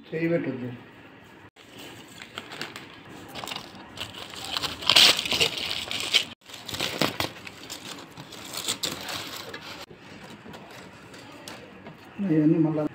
చెయ్యి పెట్టద్దు. ఇవన్నీ మళ్ళీ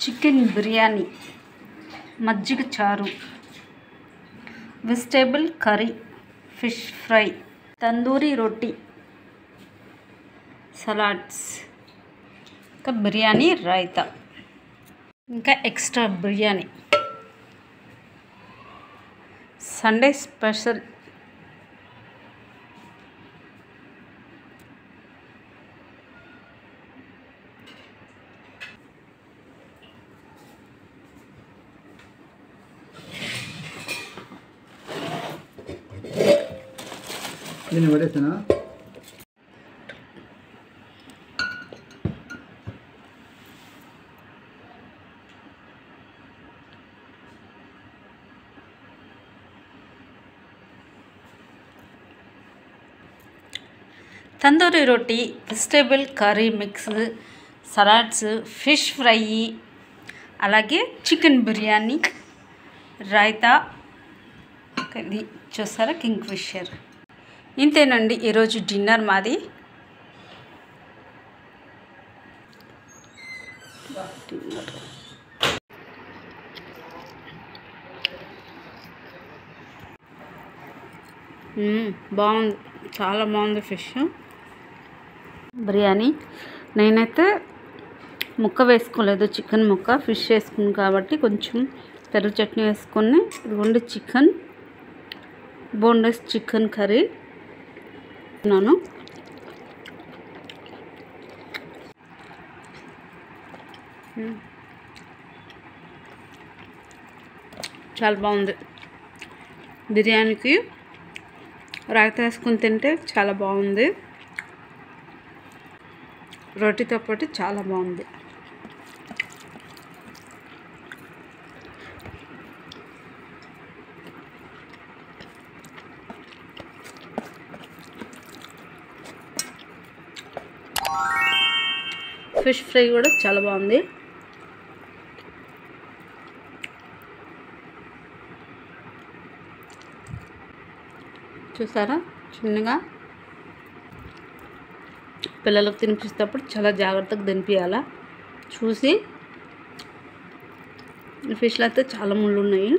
చికెన్ బిర్యానీ, మజ్జిగ చారు, vegetable curry, fish fry, tandoori రొట్టి, సలాడ్స్, ఇంకా బిర్యానీ రైతా, ఇంకా ఎక్స్ట్రా బిర్యానీ. Sunday special. దీన్ని పడేస్తున్నా. తందూరి రొట్టి, vegetable curry mix, salads, fish fry, అలాగే చికెన్ బిర్యానీ, రైతా. ఇది చూసారా కింగ్ ఫిషర్. ఇంతేనండి ఈరోజు డిన్నర్ మాది. బాగుంది, చాలా బాగుంది ఫిష్ బిర్యానీ. నేనైతే ముక్క వేసుకోలేదు, చికెన్ ముక్క, ఫిష్ వేసుకున్నాను కాబట్టి కొంచెం పెరుగు చట్నీ వేసుకొని ఇదిగోండి చికెన్, బోన్లెస్ చికెన్ కర్రీ తిన్నాను. చాలా బాగుంది. బిర్యానీకి రైతా వేసుకుని తింటే చాలా బాగుంది, రొట్టెతో పాటు చాలా బాగుంది. ఫిష్ ఫ్రై కూడా చాలా బాగుంది. చూసారా, చిన్నగా పిల్లలకు తినిపిస్తేప్పుడు చాలా జాగ్రత్తగా తినిపించాలా చూసి. ఫిష్లో అయితే చాలా ముళ్ళు ఉన్నాయి,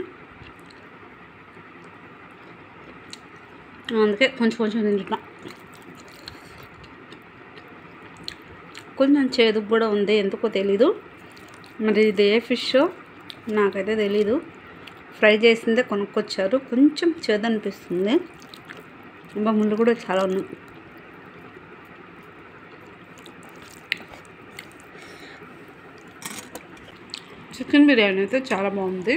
అందుకే కొంచెం కొంచెం తింటున్నా. కొంచెం చేదుకు కూడా ఉంది, ఎందుకో తెలీదు. మరి ఇది ఏ ఫిష్ నాకైతే తెలీదు. ఫ్రై చేసిందే కొనుక్కొచ్చారు, కొంచెం చేదు అనిపిస్తుంది. ఇంకా ముళ్ళు కూడా చాలా ఉన్నాయి. చికెన్ బిర్యానీ అయితే చాలా బాగుంది.